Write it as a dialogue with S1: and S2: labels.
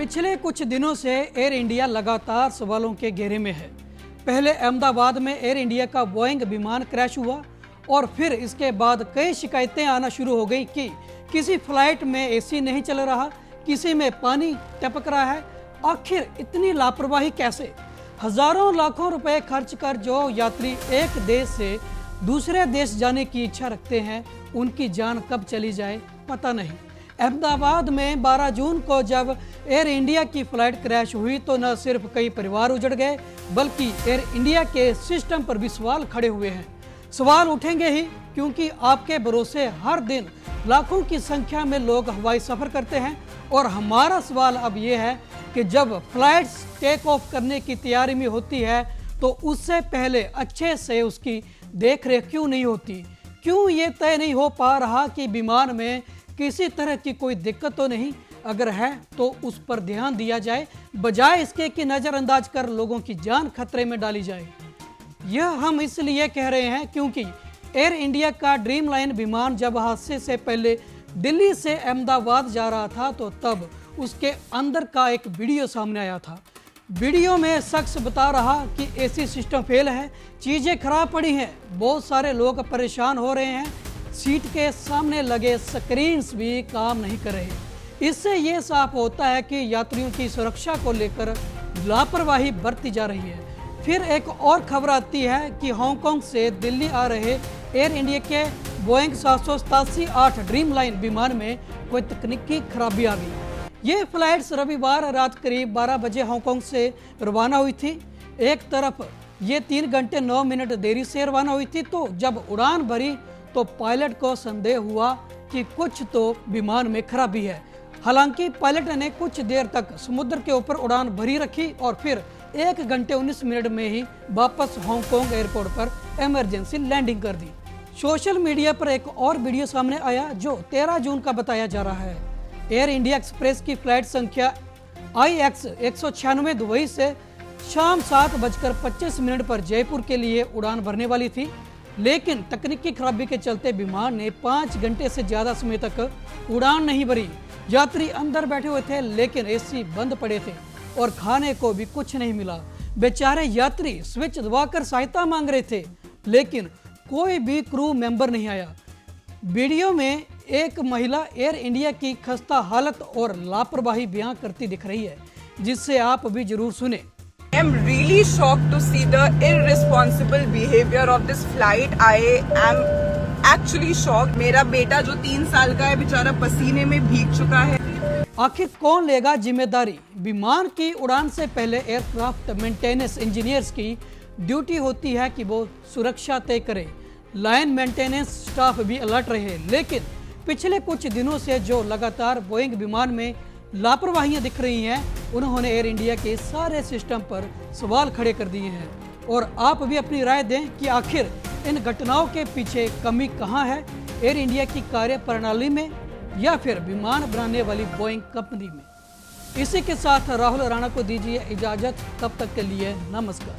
S1: पिछले कुछ दिनों से एयर इंडिया लगातार सवालों के घेरे में है। पहले अहमदाबाद में एयर इंडिया का बोइंग विमान क्रैश हुआ और फिर इसके बाद कई शिकायतें आना शुरू हो गई कि किसी फ्लाइट में एसी नहीं चल रहा, किसी में पानी टपक रहा है। आखिर इतनी लापरवाही कैसे? हजारों लाखों रुपए खर्च कर जो यात्री एक देश से दूसरे देश जाने की इच्छा रखते हैं, उनकी जान कब चली जाए पता नहीं। अहमदाबाद में 12 जून को जब एयर इंडिया की फ्लाइट क्रैश हुई तो न सिर्फ कई परिवार उजड़ गए, बल्कि एयर इंडिया के सिस्टम पर भी सवाल खड़े हुए हैं। सवाल उठेंगे ही, क्योंकि आपके भरोसे हर दिन लाखों की संख्या में लोग हवाई सफर करते हैं। और हमारा सवाल अब यह है कि जब फ्लाइट्स टेक ऑफ करने की तैयारी में होती है तो उससे पहले अच्छे से उसकी देखरेख क्यों नहीं होती? क्यों ये तय नहीं हो पा रहा कि विमान में किसी तरह की कोई दिक्कत तो नहीं? अगर है तो उस पर ध्यान दिया जाए, बजाय इसके कि नज़रअंदाज कर लोगों की जान खतरे में डाली जाए। यह हम इसलिए कह रहे हैं क्योंकि एयर इंडिया का ड्रीम लाइन विमान जब हादसे से पहले दिल्ली से अहमदाबाद जा रहा था तो तब उसके अंदर का एक वीडियो सामने आया था। वीडियो में शख्स बता रहा कि एसी सिस्टम फेल है, चीज़ें खराब पड़ी हैं, बहुत सारे लोग परेशान हो रहे हैं, सीट के सामने लगे स्क्रीन्स भी काम नहीं कर रहे। इससे ये साफ होता है कि यात्रियों की सुरक्षा को लेकर लापरवाही बरती जा रही है। फिर एक और खबर आती है कि हांगकांग से दिल्ली आ रहे एयर इंडिया के बोइंग 787-8 ड्रीम लाइन विमान में कोई तकनीकी खराबी आ गई। ये फ्लाइट्स रविवार रात करीब 12 बजे हांगकांग से रवाना हुई थी। एक तरफ ये 3 घंटे 9 मिनट देरी से रवाना हुई थी, तो जब उड़ान भरी तो पायलट को संदेह हुआ कि कुछ तो विमान में खराबी है। हालांकि पायलट ने कुछ देर तक समुद्र के ऊपर उड़ान भरी रखी और फिर 1 घंटे 19 मिनट में ही वापस हांगकांग एयरपोर्ट पर इमरजेंसी लैंडिंग कर दी। सोशल मीडिया पर एक और वीडियो सामने आया जो 13 जून का बताया जा रहा है। एयर इंडिया एक्सप्रेस की फ्लाइट संख्या IX 196 दुबई से शाम 7:25 पर जयपुर के लिए उड़ान भरने वाली थी, लेकिन तकनीकी खराबी के चलते विमान ने 5 घंटे से ज़्यादा समय तक उड़ान नहीं भरी। यात्री अंदर बैठे हुए थे लेकिन एसी बंद पड़े थे और खाने को भी कुछ नहीं मिला। बेचारे यात्री स्विच दबाकर सहायता मांग रहे थे, लेकिन कोई भी क्रू मेंबर नहीं आया। वीडियो में एक महिला एयर इंडिया की खस्ता हालत और लापरवाही बयां करती दिख रही है, जिससे आप भी जरूर सुने।
S2: I am really shocked to see the irresponsible behavior of this flight. I am actually shocked. मेरा बेटा जो 3 साल का है बेचारा पसीने में भीग चुका है।
S1: आखिर कौन लेगा जिम्मेदारी? विमान की उड़ान से पहले एयरक्राफ्ट मेंटेनेंस इंजीनियर्स की ड्यूटी होती है कि वो सुरक्षा तय करे। लाइन मेंटेनेंस स्टाफ भी अलर्ट रहे, लेकिन पिछले कुछ दिनों से जो लगातार बोइंग विमान में लापरवाहियां दिख रही हैं, उन्होंने एयर इंडिया के सारे सिस्टम पर सवाल खड़े कर दिए हैं। और आप भी अपनी राय दें कि आखिर इन घटनाओं के पीछे कमी कहां है, एयर इंडिया की कार्य प्रणाली में या फिर विमान बनाने वाली बोइंग कंपनी में। इसी के साथ राहुल राणा को दीजिए इजाजत। तब तक के लिए नमस्कार।